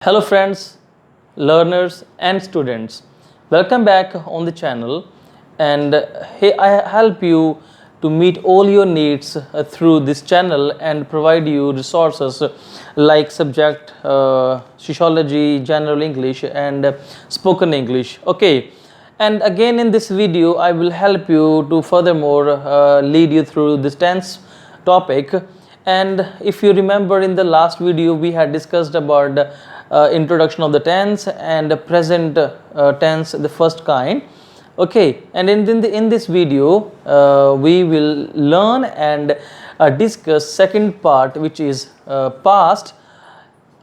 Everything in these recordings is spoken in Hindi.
Hello friends, learners and students. Welcome back on the channel and hey, I help you to meet all your needs through this channel and provide you resources like subject sociology, general English and spoken English. Okay. And again in this video I will help you to furthermore lead you through this tense topic. And if you remember, in the last video we had discussed about introduction of the tense and the present tense, the first kind. Okay, and in this video we will learn and discuss second part, which is past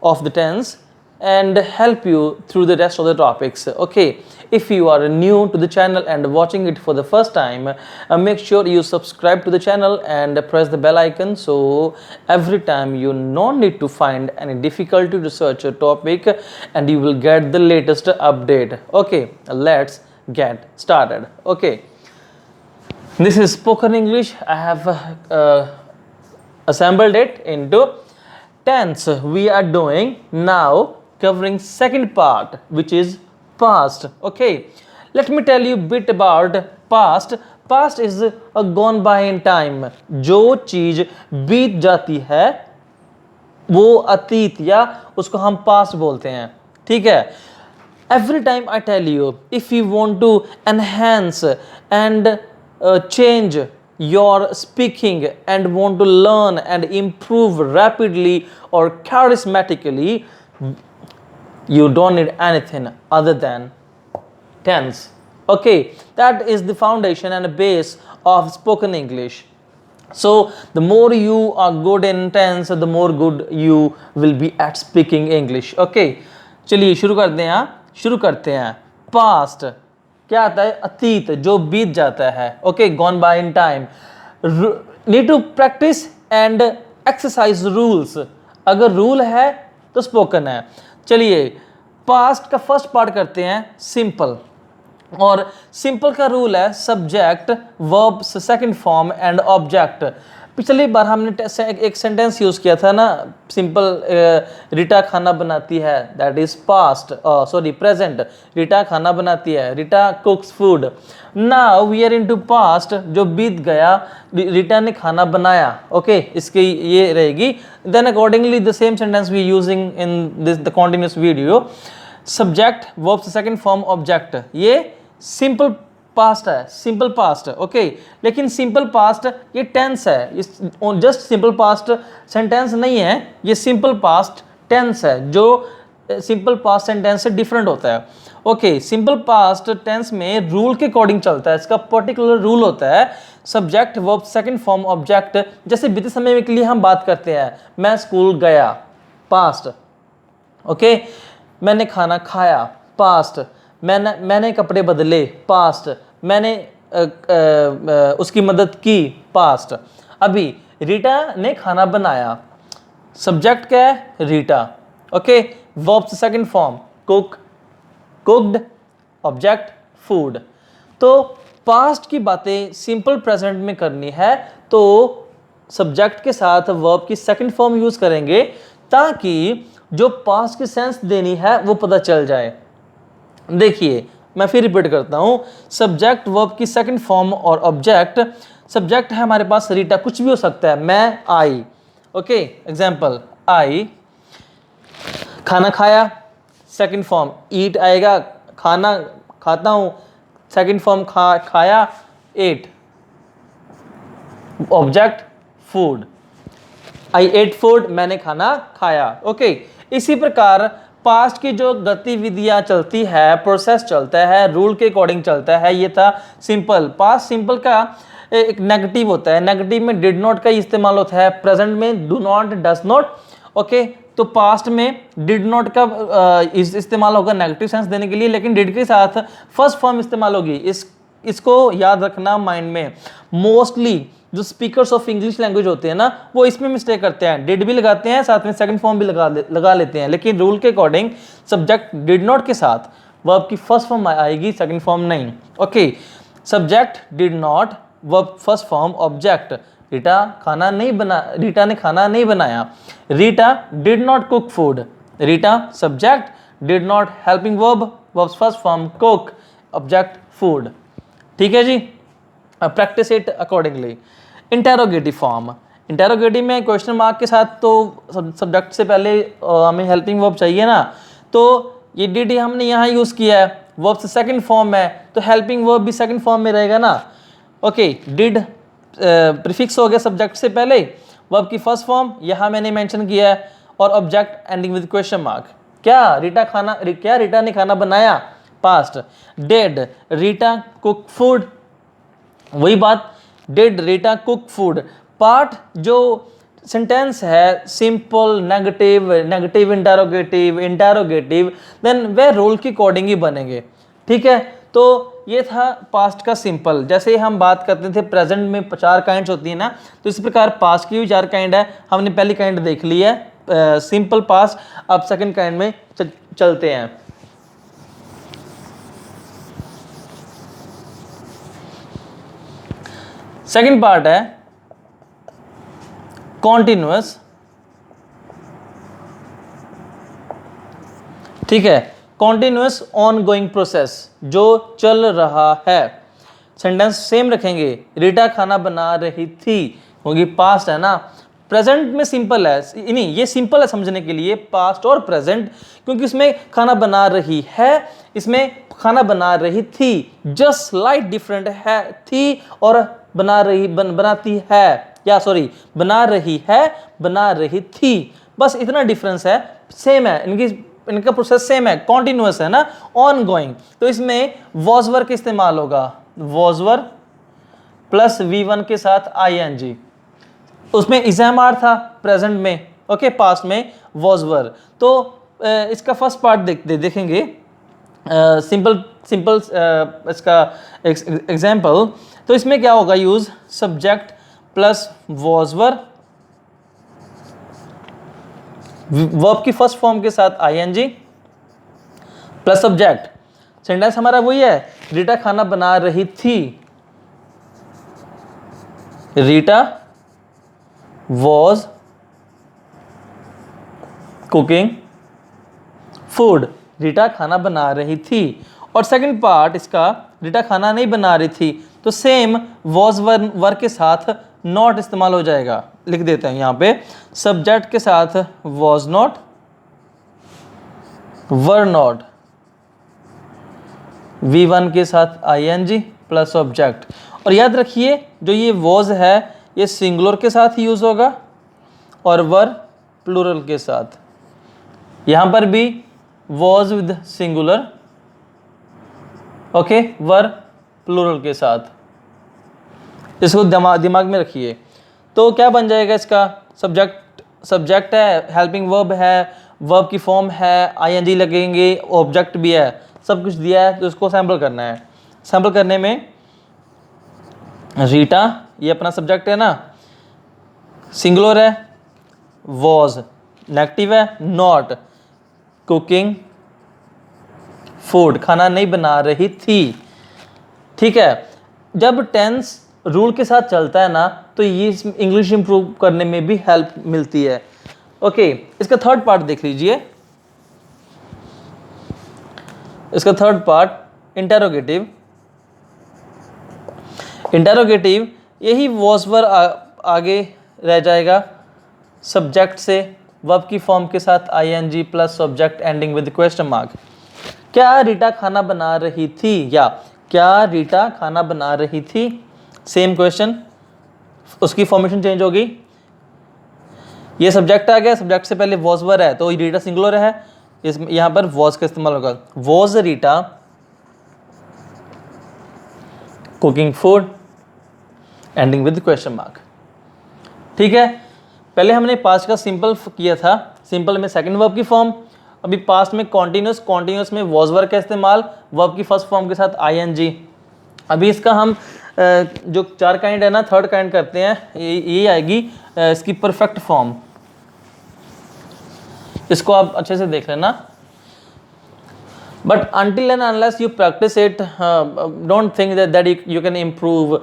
of the tense, and help you through the rest of the topics. Okay, if you are new to the channel and watching it for the first time, make sure you subscribe to the channel and press the bell icon, so every time you don't need to find any difficulty to search a topic and you will get the latest update. Okay, let's get started. Okay, this is spoken English. I have assembled it into tense. We are doing now covering second part, which is past. Okay, let me tell you a bit about past. Past is a gone by in time. जो चीज बीत जाती है वो अतीत या उसको हम past बोलते हैं. ठीक है. Every time I tell you, if you want to enhance and change your speaking and want to learn and improve rapidly or charismatically, you don't need anything other than tense. Okay, that is the foundation and the base of spoken English. So the more you are good in tense, the more good you will be at speaking English. Okay, चलिए शुरू करते हैं. Past क्या आता है? अतीत, जो बीत जाता है. Okay, gone by in time. Need to practice and exercise rules. अगर रूल है तो स्पोकन है. चलिए पास्ट का फर्स्ट पार्ट करते हैं, सिंपल. और सिंपल का रूल है subject, verb, second form and object. पिछली बार हमने एक सेंटेंस यूज किया था ना, सिंपल. रीटा खाना बनाती है, that is past, sorry present. Rita खाना बनाती है, Rita cooks food. Now we are into past, जो बीत गया, रीटा ने खाना बनाया. ओके, इसकी ये रहेगी. Then accordingly the same sentence we using in this the continuous video. Subject, verb, second form, object. ये सिंपल पास्ट है, सिंपल पास्ट. ओके, लेकिन सिंपल पास्ट ये टेंस है. जस्ट सिंपल पास्ट सेंटेंस नहीं है, ये सिंपल पास्ट टेंस है, जो सिंपल पास्ट सेंटेंस से डिफरेंट होता है. ओके, सिंपल पास्ट टेंस में रूल के अकॉर्डिंग चलता है. इसका पर्टिकुलर रूल होता है subject, verb, second form, object. जैसे बीते समय के लिए हम बात करते हैं, मैं स्कूल गया, पास्ट. ओके, मैंने खाना खाया, पास्ट. मैंने कपड़े बदले, पास्ट. मैंने उसकी मदद की, पास्ट. अभी रीटा ने खाना बनाया, सब्जेक्ट क्या है? Rita. Okay, verb second form, cook, cooked, object food. तो पास्ट की बातें सिंपल प्रेजेंट में करनी है तो सब्जेक्ट के साथ वर्ब की सेकंड फॉर्म यूज करेंगे, ताकि जो पास्ट की सेंस देनी है वो पता चल जाए. देखिए, मैं फिर रिपीट करता हूं. सब्जेक्ट, वर्ब की सेकंड फॉर्म और ऑब्जेक्ट. सब्जेक्ट है हमारे पास रीटा, कुछ भी हो सकता है. मैं, आई. ओके, एग्जांपल, आई. खाना खाया, सेकंड फॉर्म ईट आएगा. खाना खाता हूं, सेकंड फॉर्म खाया, एट. ऑब्जेक्ट फूड, आई एट फूड, मैंने खाना खाया. ओके, इसी प्रकार पास्ट की जो गतिविधियां चलती है, प्रोसेस चलता है, रूल के अकॉर्डिंग चलता है. ये था सिंपल. पास्ट सिंपल का एक नेगेटिव होता है. नेगेटिव में डिड नॉट का इस्तेमाल होता है. प्रेजेंट में do not, does not. Okay, तो पास्ट में डिड नॉट का इस्तेमाल होगा नेगेटिव सेंस देने के लिए, लेकिन डिड के साथ फर्स्ट फॉर्म इस्तेमाल होगी. इसको याद रखना माइंड में. मोस्टली जो स्पीकर्स ऑफ इंग्लिश लैंग्वेज होते हैं ना, वो इसमें मिस्टेक करते हैं. डिड भी लगाते हैं, साथ में सेकंड फॉर्म भी लगा लेते हैं, लेकिन रूल के अकॉर्डिंग सब्जेक्ट डिड नॉट के साथ वर्ब की फर्स्ट फॉर्म आएगी, सेकंड फॉर्म नहीं. Okay, subject did not, verb first form, object Rita ने खाना नहीं बनाया. Rita did not cook food. Rita subject, did not helping verb, verbs first form cook, object food. ठीक है जी, practice it accordingly. Interrogative form, interrogative में क्वेश्चन मार्क के साथ तो सब्जेक्ट से पहले हमें हेल्पिंग वर्ब चाहिए ना, तो ये डिड हमने यहाँ यूज़ किया है, वर्ब से सेकंड फॉर्म में, तो हेल्पिंग वर्ब भी सेकंड फॉर्म में रहेगा ना। ओके, डिड प्रीफिक्स हो गया सब्जेक्ट से पहले, वर्ब की फर्स्ट फॉर्म यहाँ मैंने मेंशन किया है, और object ending with question mark. क्या रीटा ने खाना बनाया, past. Did Rita cook food, वही बात, did Rita cook food. Part जो सेंटेंस है सिंपल, नेगेटिव इंटेरोगेटिव, देन वह रोल के अकॉर्डिंग ही बनेंगे। ठीक है, तो ये था पास्ट का सिंपल। जैसे हम बात करते थे प्रेजेंट में 4 काइंड्स होती है ना, तो इस प्रकार पास्ट की भी 4 काइंड है। हमने पहली काइंड देख ली है सिंपल पास्ट, अब सेकंड काइंड में चलते हैं। सेकंड पार्ट है कॉन्टिन्यूअस। ठीक है, कॉन्टिन्यूअस ऑन गोइंग प्रोसेस, जो चल रहा है। सेंटेंस सेम रखेंगे, रीटा खाना बना रही थी, क्योंकि पास्ट है ना। प्रेजेंट में सिंपल है, नहीं ये सिंपल है समझने के लिए, पास्ट और प्रेजेंट, क्योंकि इसमें खाना बना रही है, इसमें खाना बना रही थी, जस्ट लाइट डिफरेंट है, थी और बना रही बनाती है, या सॉरी बना रही है, बना रही थी, बस इतना डिफरेंस है, सेम है, इनका प्रोसेस सेम है, कॉन्टिन्यूअस है ना, ऑन गोइंग। तो इसमें वॉज वर्क इस्तेमाल होगा, वॉज वर्क प्लस V1 के साथ ING। उसमें इज़ामार था प्रेजेंट में, ओके, पास्ट में वॉज वर। तो इसका फर्स्ट पार्ट देखेंगे, सिंपल इसका एग्जाम्पल। तो इसमें क्या होगा use, subject plus was were, verb की फर्स्ट फॉर्म के साथ ING प्लस सब्जेक्ट। सेंटेंस हमारा वही है, रीटा खाना बना रही थी, Rita was cooking food, Rita खाना बना रही थी। और सेकंड पार्ट इसका, रीटा खाना नहीं बना रही थी, तो सेम वॉज वर के साथ नॉट इस्तेमाल हो जाएगा। लिख देते हैं यहाँ पे, सब्जेक्ट के साथ was not, were not, V1 के साथ ING प्लस ऑब्जेक्ट। और याद रखिए जो ये वॉज है ये सिंगुलर के साथ यूज होगा और वर प्लूरल के साथ। यहाँ पर भी was with singular, okay, were plural के साथ, इसको दिमाग में रखिए। तो क्या बन जाएगा इसका, सब्जेक्ट है, हेल्पिंग वर्ब है, वर्ब की फॉर्म है, ING लगेंगे, ऑब्जेक्ट भी है, सब कुछ दिया है, तो इसको सैम्पल करना है। सैम्पल करने में रीटा ये अपना सब्जेक्ट है ना, सिंगुलर है, वॉज नेगेटिव है, नॉट कुकिंग फूड खाना नहीं बना रही थी। ठीक है, जब टेंस रूल के साथ चलता है ना तो ये इंग्लिश इंप्रूव करने में भी हेल्प मिलती है। ओके, इसका थर्ड पार्ट देख लीजिए। इसका थर्ड पार्ट इंटेरोगेटिव। इंटेरोगेटिव यही वॉज वर आगे रह जाएगा सब्जेक्ट से, वर्ब की फॉर्म के साथ ING plus subject ending with question mark. क्या रीटा खाना बना रही थी, या क्या रीटा खाना बना रही थी, सेम क्वेश्चन, उसकी फॉर्मेशन चेंज होगी। ये सब्जेक्ट आ गया, सब्जेक्ट से पहले वॉज वर है तो रीटा सिंगुलर है, यहाँ पर वॉज का इस्तेमाल होगा, was Rita cooking food ending with question mark. ठीक है, पहले हमने पास्ट का सिंपल किया था, सिंपल में सेकंड वर्ब की फॉर्म, अभी पास्ट में कॉन्टिन्यूस में वॉज वर्ब का इस्तेमाल, वर्ब की फर्स्ट फॉर्म के साथ ING। अभी इसका हम जो 4 काइंड है ना, थर्ड काइंड करते हैं, ये आएगी इसकी परफेक्ट फॉर्म। इसको आप अच्छे से देख लेना। But until and unless you practice it, don't think that you can improve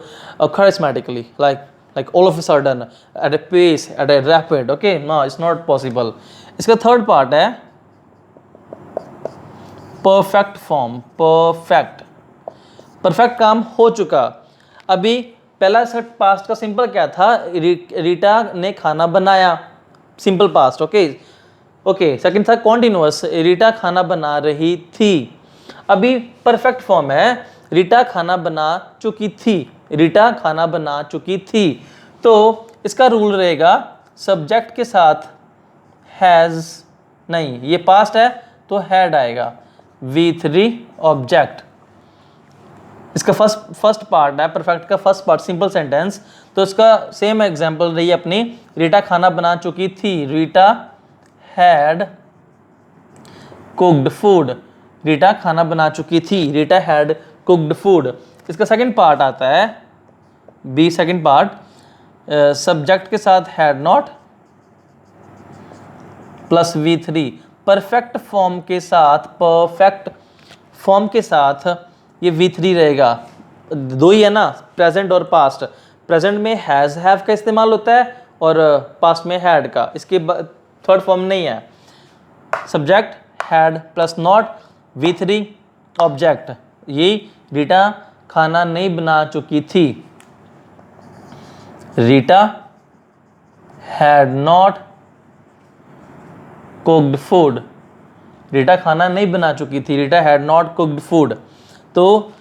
charismatically, like all of a sudden, at a pace, at a rapid. Okay, no, it's not possible. इसका थर्ड पार्ट है परफेक्ट फॉर्म, परफेक्ट काम हो चुका। अभी पहला सेट पास्ट का सिंपल क्या था, रीटा ने खाना बनाया, सिंपल पास्ट। ओके सेकंड था कॉन्टिन्यूअस, रीटा खाना बना रही थी। अभी परफेक्ट फॉर्म है, रीटा खाना बना चुकी थी, रीटा खाना बना चुकी थी। तो इसका रूल रहेगा सब्जेक्ट के साथ हैज नहीं, ये पास्ट है तो हैड आएगा, V3 ऑब्जेक्ट। इसका फर्स्ट पार्ट है परफेक्ट का फर्स्ट पार्ट सिंपल सेंटेंस, तो इसका सेम एग्जांपल रही अपनी, रीटा खाना बना चुकी थी, Rita had cooked food, Rita खाना बना चुकी थी, रीटा हैड कुक्ड फूड। इसका सेकंड पार्ट आता है बी, सेकंड पार्ट, सब्जेक्ट के साथ had not plus V3, perfect form के साथ ये V3 रहेगा। दो ही है ना, प्रेजेंट और पास्ट। प्रेजेंट में हैज हैव का इस्तेमाल होता है और पास्ट में हैड का, इसके थर्ड फॉर्म नहीं है। Subject had plus not, V3 object. ये रीटा खाना नहीं बना चुकी थी, Rita had not cooked food, Rita खाना नहीं बना चुकी थी, Rita had not cooked food. तो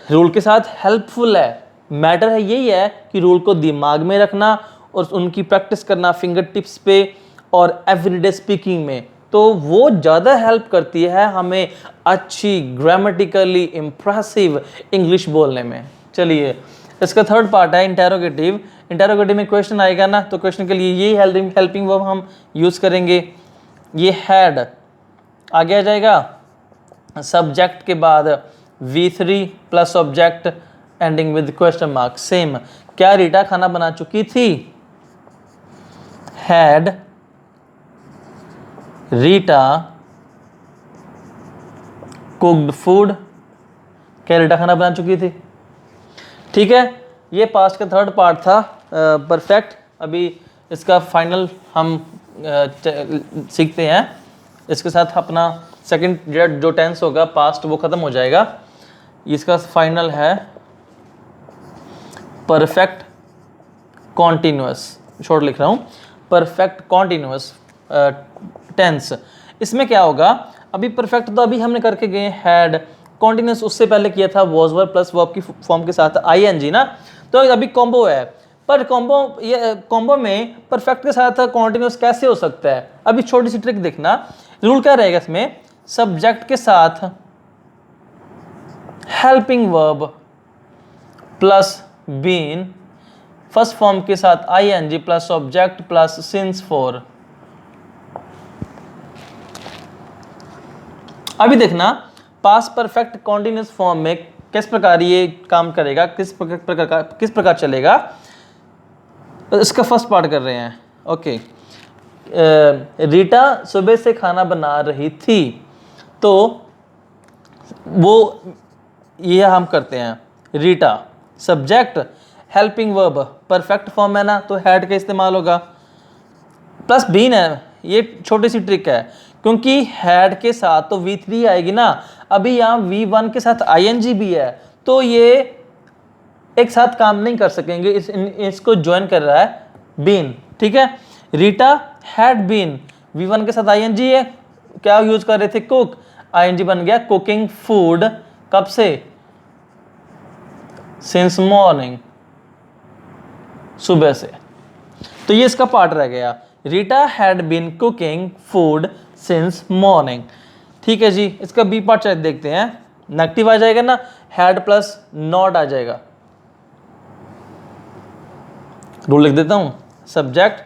रूल के साथ हेल्पफुल है, मैटर है यही है कि रूल को दिमाग में रखना और उनकी प्रैक्टिस करना फिंगर टिप्स पे और एवरीडे स्पीकिंग में, तो वो ज़्यादा हेल्प करती है हमें अच्छी ग्रामेटिकली इम्प्रेसिव इंग्लिश बोलने में। चलिए इसका थर्ड पार्ट है इंटेरोगेटिव। इंटेरोगेटिव में क्वेश्चन आएगा ना, तो क्वेश्चन के लिए यही हेल्पिंग वर्ब हम यूज़ करेंगे। ये हैड आगे आ जाएगा, सब्जेक्ट के बाद V3 plus object ending with question mark. Same, क्या रीटा खाना बना चुकी थी, हैड रीटा कुक्ड फूड, क्या रीटा खाना बना चुकी थी। ठीक है, ये पास्ट का थर्ड पार्ट था परफेक्ट। अभी इसका फाइनल हम सीखते हैं, इसके साथ अपना सेकंड जो टेंस होगा पास्ट वो ख़त्म हो जाएगा। इसका फाइनल है परफेक्ट कॉन्टिन्यूअस, शॉर्ट लिख रहा हूँ, परफेक्ट कॉन्टिन्यूअस टेंस। इसमें क्या होगा, अभी परफेक्ट तो अभी हमने करके गए हैड, कॉन्टिन्यूअस उससे पहले किया था वॉज वर्ब प्लस वर्ब की फॉर्म के साथ ING ना, तो अभी कॉम्बो है। पर कॉम्बो में परफेक्ट के साथ कॉन्टिन्यूअस कैसे हो सकता है, अभी छोटी सी ट्रिक देखना। रूल क्या रहेगा इसमें, सब्जेक्ट के साथ helping verb plus been, first form के साथ ING plus object plus since for. अभी देखना पास्ट परफेक्ट कॉन्टिन्यूअस फॉर्म में किस प्रकार ये काम करेगा, किस प्रकार चलेगा। इसका फर्स्ट पार्ट कर रहे हैं। ओके, रीटा सुबह से खाना बना रही थी, तो वो ये हम करते हैं, Rita subject helping verb perfect form है ना, तो हैड का इस्तेमाल होगा, प्लस बीन है। ये छोटी सी ट्रिक है, क्योंकि हैड के साथ तो V3 आएगी ना, अभी यहाँ V1 के साथ ING भी है, तो ये एक साथ काम नहीं कर सकेंगे, इसको ज्वाइन कर रहा है बीन। ठीक है, रीटा हैड बीन, V1 के साथ ING है, क्या यूज कर रहे थे, कुक, ING बन गया कुकिंग फूड, कब से, सिंस मॉर्निंग, सुबह से। तो ये इसका पार्ट रह गया, Rita had been cooking food since morning. ठीक है जी, इसका बी पार्ट चेक देखते हैं। नेगेटिव आ जाएगा ना, हैड प्लस नॉट आ जाएगा। रूल लिख देता हूं, subject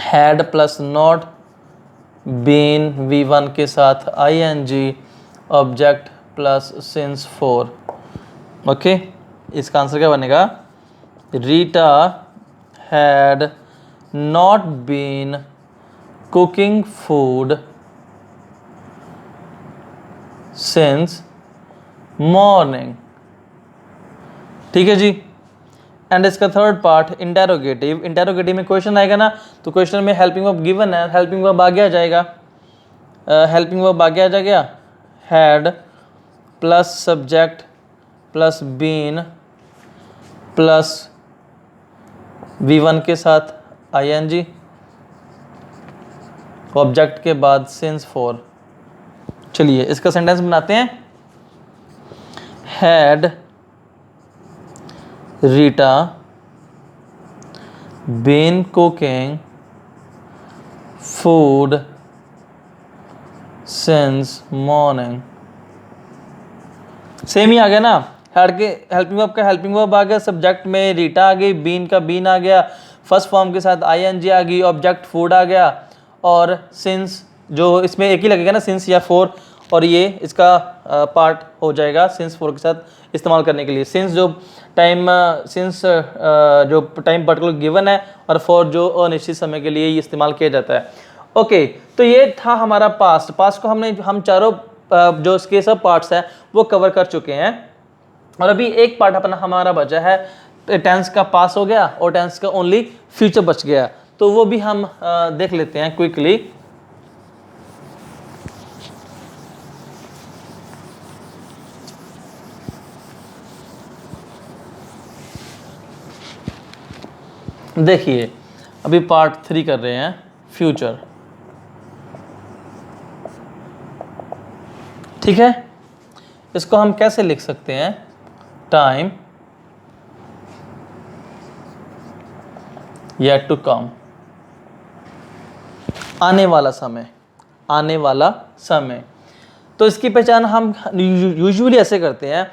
had plus not, been V1 के साथ ING, object plus since for. Okay, इसका आंसर क्या बनेगा, Rita had not been cooking food since morning. ठीक है जी, एंड इसका थर्ड पार्ट इंटेरोगेटिव। इंटेरोगेटिव में क्वेश्चन आएगा ना, तो क्वेश्चन में हेल्पिंग वर्ब गिवन है, हेल्पिंग वर्ब आगे आ जाएगा। हेल्पिंग वर्ब आगे आ जाएगा, had plus subject plus been plus V1 के साथ ing, ऑब्जेक्ट के बाद सिंस फॉर। चलिए इसका सेंटेंस बनाते हैं। Had Rita been cooking food since morning. Same ही आ गया ना, हैड के हेल्पिंग वर्ब का हेल्पिंग वर्ब आ गया, सब्जेक्ट में रीटा आ गई, बीन का बीन आ गया, फर्स्ट फॉर्म के साथ ing आ गई, ऑब्जेक्ट फूड आ गया, और सिंस जो इसमें एक ही लगेगा ना, सिंस या फॉर, और ये इसका पार्ट हो जाएगा सिंस फॉर के साथ इस्तेमाल करने के लिए। सिंस जो टाइम जो टाइम पर्टिकुलर गिवन है, और फॉर जो अनिश्चित समय के लिए ये इस्तेमाल किया जाता है। ओके, तो ये था हमारा पास्ट को हम चारों जो इसके सब पार्ट्स हैं वो कवर कर चुके हैं, और अभी एक पार्ट अपना हमारा बचा है, टेंस का पास हो गया और टेंस का ओनली फ्यूचर बच गया, तो वो भी हम देख लेते हैं क्विकली। देखिए अभी पार्ट 3 कर रहे हैं, फ्यूचर। ठीक है, इसको हम कैसे लिख सकते हैं, टाइम येट टू कम, आने वाला समय, आने वाला समय। तो इसकी पहचान हम यूजुअली ऐसे करते हैं,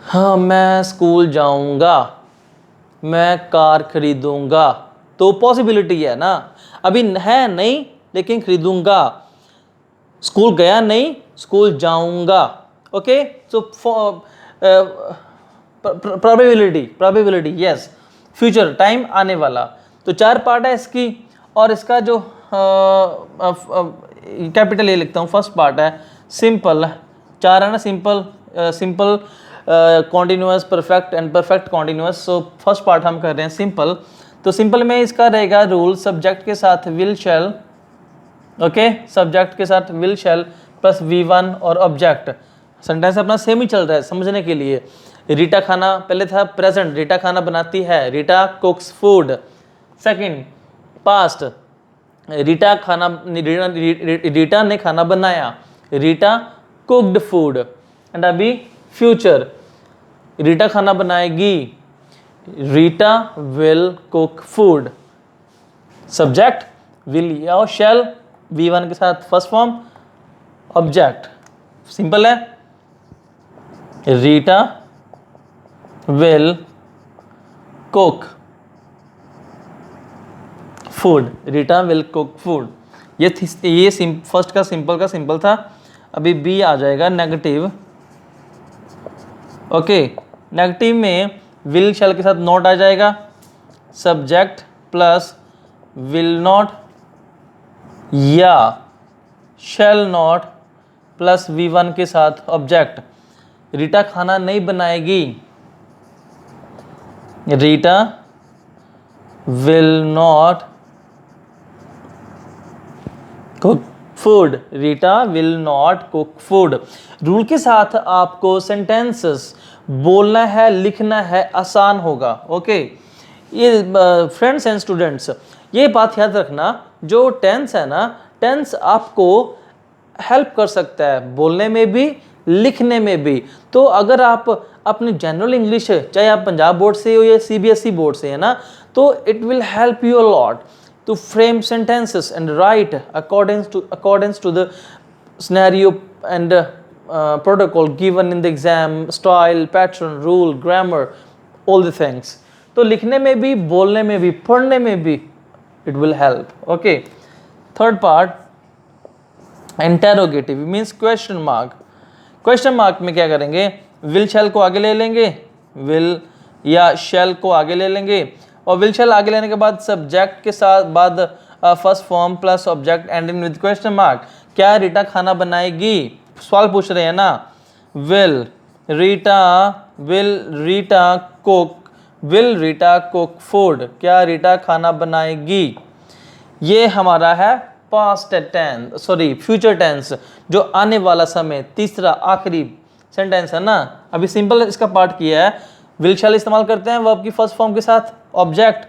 हाँ मैं स्कूल जाऊंगा, मैं कार खरीदूंगा, तो पॉसिबिलिटी है ना, अभी है नहीं लेकिन खरीदूंगा, स्कूल गया नहीं, स्कूल जाऊंगा। Okay, so probability yes, future time आने वाला। तो 4 पार्ट है इसकी, और इसका जो कैपिटल ए लिखता हूँ, फर्स्ट पार्ट है सिंपल, 4 है ना, simple continuous, perfect and perfect continuous. So first part हम कर रहे हैं सिंपल, तो सिंपल में इसका रहेगा रूल, सब्जेक्ट के साथ विल शैल, ओके, सब्जेक्ट के साथ विल शैल प्लस V1 और ऑब्जेक्ट। सेंटेंस अपना सेम ही चल रहा है समझने के लिए। रीटा खाना, पहले था प्रेजेंट, रीटा खाना बनाती है, Rita cooks food. Second past, Rita ने खाना बनाया, रीटा कुक्ड फूड। एंड अभी फ्यूचर, रीटा खाना बनाएगी, Rita will cook food. Subject will या शैल, V1 के साथ फर्स्ट फॉर्म, ऑब्जेक्ट सिंपल है, Rita will cook food, Rita will cook food. ये फर्स्ट का सिंपल था। अभी बी आ जाएगा नेगेटिव। ओके, नेगेटिव में विल शैल के साथ नॉट आ जाएगा, सब्जेक्ट प्लस विल नॉट या शैल नॉट प्लस V1 के साथ ऑब्जेक्ट। रीटा खाना नहीं बनाएगी, Rita will not cook food, Rita will not cook food. Rule के साथ आपको सेंटेंसेस बोलना है, लिखना है, आसान होगा। ओके, ये फ्रेंड्स एंड स्टूडेंट्स, ये बात याद रखना, जो टेंस है ना, टेंस आपको हेल्प कर सकता है बोलने में भी, लिखने में भी। तो अगर आप अपनी जनरल इंग्लिश, चाहे आप पंजाब बोर्ड से हो या CBSE बोर्ड से है ना, तो it will help you a lot to frame sentences and write according to the scenario and protocol given in the exam, style, pattern, rule, grammar, all the things. तो लिखने में भी, बोलने में भी, पढ़ने में भी it will help. Okay, third part, interrogative means question mark. Question mark में क्या करेंगे, will shall को आगे ले लेंगे, will या shall को आगे ले लेंगे, और विल शैल आगे लेने के बाद सब्जेक्ट के साथ बाद first form plus object ending with question mark. क्या रीटा खाना बनाएगी, सवाल पूछ रहे हैं ना, विल रीटा कुक फूड, क्या रीटा खाना बनाएगी। ये हमारा है past tense, sorry future tense, जो आने वाला समय, तीसरा आखिरी सेंटेंस है ना। अभी सिंपल इसका पार्ट किया है, विल शैल इस्तेमाल करते हैं वर्ब की फर्स्ट फॉर्म के साथ, ऑब्जेक्ट,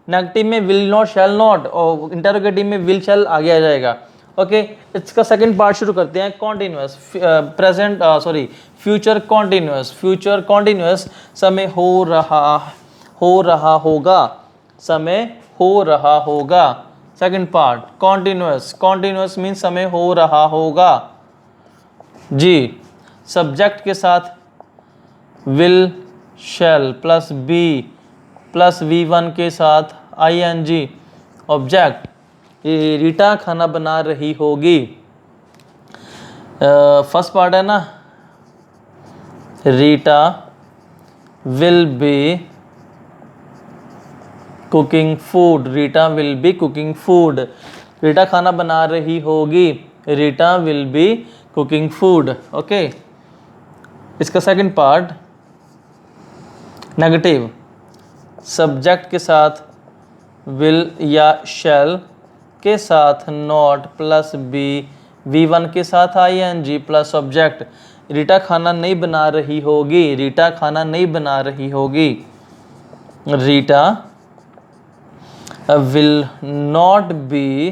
नेगेटिव में विल नॉट शैल नॉट, और इंटरोगेटिव में विल शैल आगे आ जाएगा। ओके, इसका सेकंड पार्ट शुरू करते हैं। Continuous, present sorry future continuous, future continuous, समय हो रहा होगा, समय हो रहा होगा। Second part continuous, continuous mean समय हो रहा होगा जी। सब्जेक्ट के साथ will shall plus be plus V1 के साथ ING, ऑब्जेक्ट, ये रीटा खाना बना रही होगी। फर्स्ट पार्ट है ना, Rita will be cooking food, Rita will be cooking food, Rita खाना बना रही होगी, Rita will be cooking food. Okay, इसका सेकंड पार्ट नेगेटिव, सब्जेक्ट के साथ विल या शैल के साथ नॉट प्लस बी, V1 के साथ ING प्लस ऑब्जेक्ट, रीटा खाना नहीं बना रही होगी, रीटा खाना नहीं बना रही होगी, Rita will not be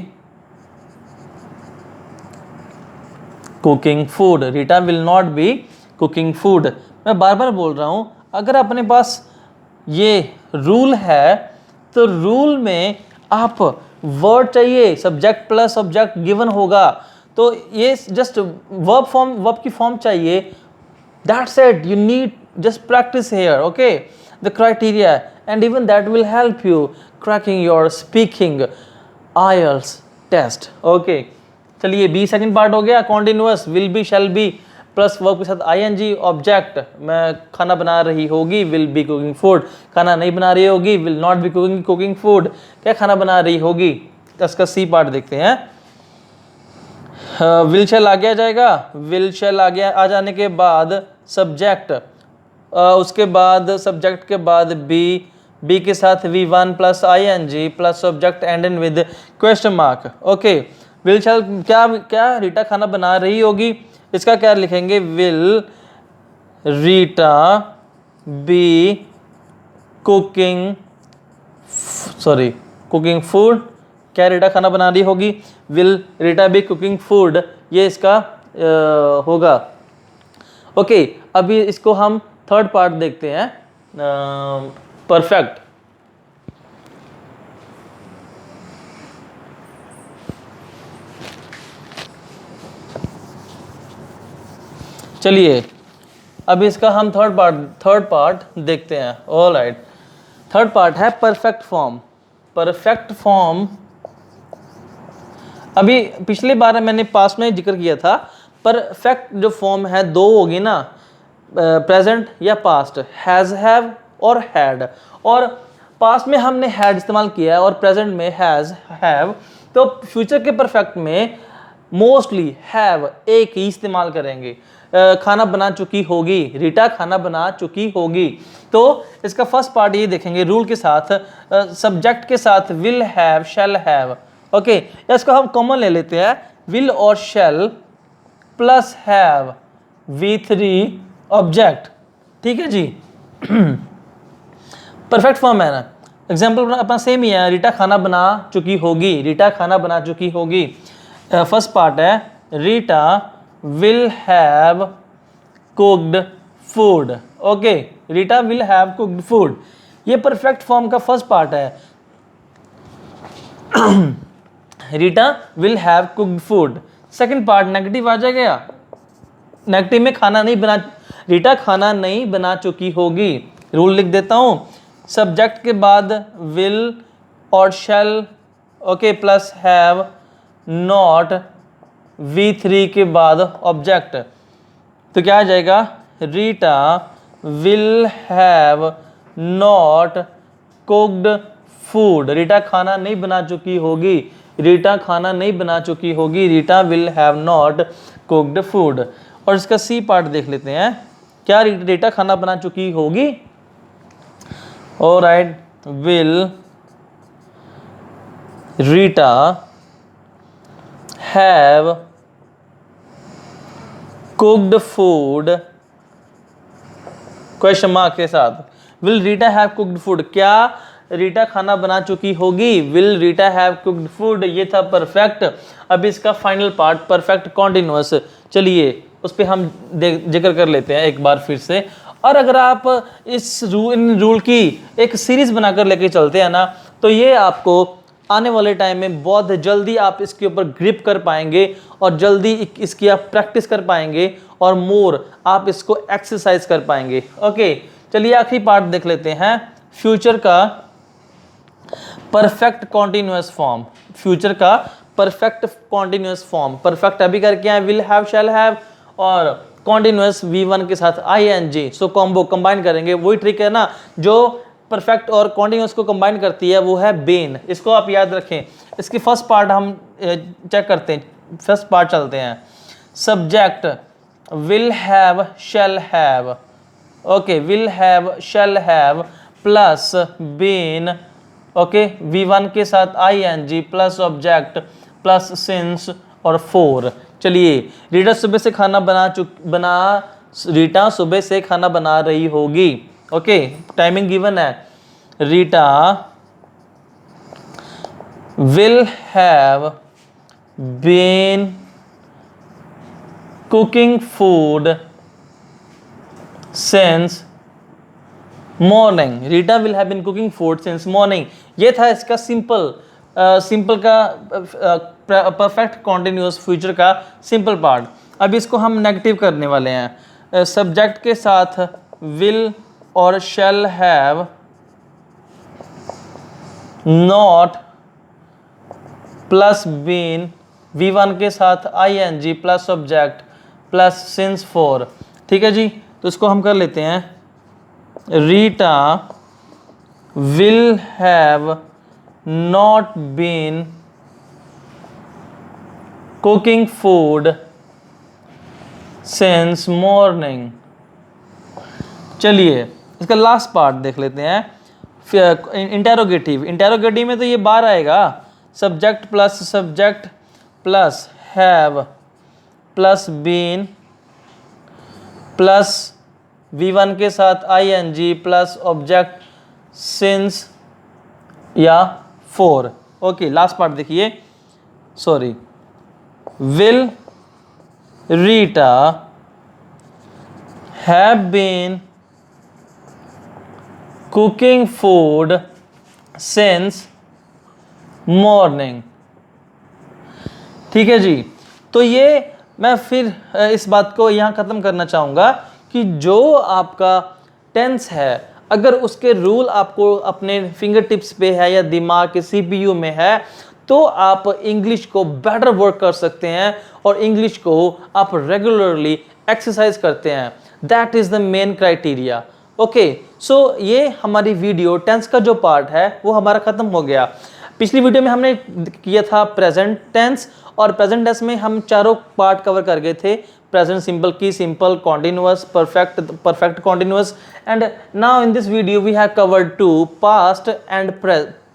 cooking food, Rita will not be cooking food. मैं बार बार बोल रहा हूं, अगर अपने पास ये रूल है तो रूल में आप वर्ड चाहिए, सब्जेक्ट प्लस ऑब्जेक्ट गिवन होगा, तो ये जस्ट वर्ब फॉर्म, वर्ब की फॉर्म चाहिए। That's it, you need just practice here, okay, the criteria, and even that will help you cracking your speaking IELTS test. Okay, चलिए बी सेकंड पार्ट हो गया। Continuous, will be shall be plus verb के साथ ING, ऑब्जेक्ट, मैं खाना बना रही होगी, विल बी कुकिंग फूड, खाना नहीं बना रही होगी, will not be cooking food, क्या खाना बना रही होगी। तो इसका सी पार्ट देखते हैं। विल शैल आ गया जाएगा, विल शैल आ गया, आ जाने के बाद सब्जेक्ट, उसके बाद सब्जेक्ट के बाद बी के साथ V1 plus ING plus subject and in with question mark. Okay, will shall क्या रीटा खाना बना रही होगी, इसका क्या लिखेंगे, will Rita be cooking, sorry cooking food, क्या रीटा खाना बना रही होगी, will Rita be cooking food, ये इसका होगा। ओके, अभी इसको हम थर्ड पार्ट देखते हैं, परफेक्ट। चलिए अब इसका हम थर्ड पार्ट देखते हैं। ऑलराइट, थर्ड पार्ट है परफेक्ट फॉर्म। परफेक्ट फॉर्म, अभी पिछली बार मैंने पास्ट में जिक्र किया था, परफेक्ट जो फॉर्म है दो होगी ना, प्रेजेंट या पास्ट, हैज, हैव और हैड, और पास्ट में हमने हैड इस्तेमाल किया है और प्रेजेंट में हैज, हैव, तो फ्यूचर के परफेक्ट में मोस्टली हैव एक ही इस्तेमाल करेंगे। खाना बना चुकी होगी, रीटा खाना बना चुकी होगी, तो इसका फर्स्ट पार्ट ये देखेंगे रूल के साथ, सब्जेक्ट के साथ will have, shall have. Okay, इसको हम कॉमन ले लेते हैं, विल और शैल प्लस हैव, V3 ऑब्जेक्ट, ठीक है जी। परफेक्ट फॉर्म है ना, एग्जाम्पल अपना सेम ही है, रीटा खाना बना चुकी होगी, रीटा खाना बना चुकी होगी। फर्स्ट पार्ट है Rita will have cooked food. Okay, Rita will have cooked food, ये परफेक्ट फॉर्म का फर्स्ट पार्ट है। Rita will have cooked food. Second part negative आ जाएगा, नेगेटिव में खाना नहीं बना, रीटा खाना नहीं बना चुकी होगी। रूल लिख देता हूं, सब्जेक्ट के बाद विल और shall, okay, plus have, not, V3 के बाद ऑब्जेक्ट, तो क्या आ जाएगा, Rita will have not cooked food, Rita खाना नहीं बना चुकी होगी, रीटा खाना नहीं बना चुकी होगी, Rita will have not cooked food. और इसका सी पार्ट देख लेते हैं, क्या रीटा खाना बना चुकी होगी। Alright, will Rita have cooked food question mark के साथ। Will Rita have cooked food, क्या रीटा खाना बना चुकी होगी? Will Rita have cooked food, ये था परफेक्ट। अब इसका फाइनल पार्ट परफेक्ट कॉन्टिन्यूअस, चलिए उस पर हम जिक्र कर लेते हैं एक बार फिर से। और अगर आप इन रूल की एक सीरीज बनाकर लेके चलते हैं ना, तो ये आपको आने वाले टाइम में बहुत जल्दी आप इसके ऊपर ग्रिप कर पाएंगे और जल्दी इसकी आप प्रैक्टिस कर पाएंगे और मोर आप इसको एक्सरसाइज कर पाएंगे। ओके, चलिए आखिरी पार्ट देख लेते हैं, फ्यूचर का परफेक्ट कॉन्टिन्यूअस फॉर्म। फ्यूचर का परफेक्ट कॉन्टिन्यूअस फॉर्म, परफेक्ट अभी करके हैं विल हैव, शैल हैव, और कॉन्टिन्यूअस V1 के साथ ING, सो कॉम्बो कंबाइन करेंगे। वही ट्रिक है ना जो परफेक्ट और कॉन्टिन्यूअस को कंबाइन करती है, वो है बेन। इसको आप याद रखें। इसकी फर्स्ट पार्ट हम चेक करते हैं, फर्स्ट पार्ट चलते हैं। Subject will have, shall have, okay, will have, shall have plus Ben, okay, V1 के साथ ING plus object plus since और फोर। चलिए, रीटा सुबह से खाना रीटा सुबह से खाना बना रही होगी। ओके, टाइमिंग गिवन है। Rita will have been cooking food since morning. Rita will have been cooking food since morning, ये था इसका सिंपल का परफेक्ट कॉन्टिन्यूअस फ्यूचर का सिंपल पार्ट। अब इसको हम नेगेटिव करने वाले हैं। सब्जेक्ट के साथ विल और shall have not plus been, V1 के साथ ING plus object plus since for. ठीक है जी, तो इसको हम कर लेते हैं। Rita will have not been cooking food since morning. चलिए इसका लास्ट पार्ट देख लेते हैं, इंटेरोगेटिव। इंटेरोगेटिव में तो ये बार आएगा, subject plus have plus been plus V1 के साथ ING प्लस ऑब्जेक्ट सिंस या फोर। ओके, लास्ट पार्ट देखिए, sorry, will Rita have been cooking food since morning. ठीक है जी, तो ये मैं फिर इस बात को यहाँ ख़त्म करना चाहूँगा कि जो आपका टेंस है, अगर उसके रूल आपको अपने फिंगर टिप्स पे है या दिमाग के CPU में है, तो आप इंग्लिश को बेटर वर्क कर सकते हैं और इंग्लिश को आप रेगुलरली एक्सरसाइज करते हैं। That is the main criteria. Okay, so ये हमारी वीडियो टेंस का जो पार्ट है वो हमारा ख़त्म हो गया। पिछली वीडियो में हमने किया था प्रेजेंट टेंस, और प्रेजेंट टेंस में हम चारों पार्ट कवर कर गए थे, प्रेजेंट सिंपल की simple, continuous, perfect continuous, and now in this video we have covered two past and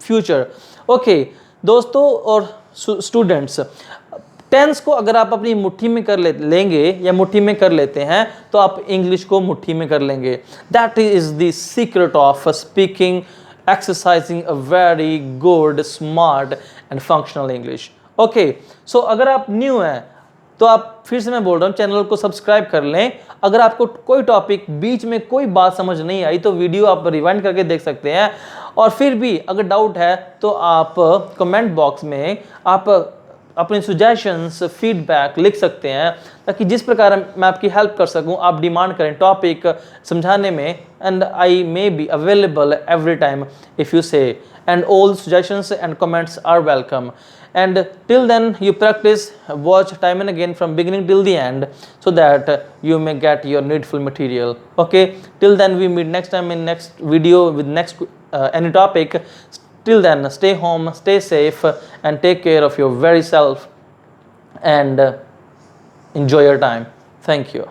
future. Okay दोस्तों और स्टूडेंट्स, टेंस को अगर आप अपनी मुट्ठी में कर लेंगे या मुट्ठी में कर लेते हैं, तो आप इंग्लिश को मुट्ठी में कर लेंगे। That is the secret of speaking, exercising a very good, smart and functional English. Okay, so अगर आप न्यू हैं तो आप, फिर से मैं बोल रहा हूँ, चैनल को सब्सक्राइब कर लें। अगर आपको कोई टॉपिक बीच में कोई बात समझ नहीं आई तो वीडियो आप रिवाइंड करके देख सकते हैं, और फिर भी अगर डाउट है तो आप कमेंट बॉक्स में आप अपने सजेशंस, फीडबैक लिख सकते हैं, ताकि जिस प्रकार मैं आपकी हेल्प कर सकूं आप डिमांड करें टॉपिक समझाने में, and I may be available every time if you say, and all suggestions and comments are welcome. And till then you practice, watch time and again from beginning till the end, so that you may get your needful material. Okay, till then we meet next time in next video with next any topic. Till then, stay home, stay safe, and take care of your very self, and enjoy your time. Thank you.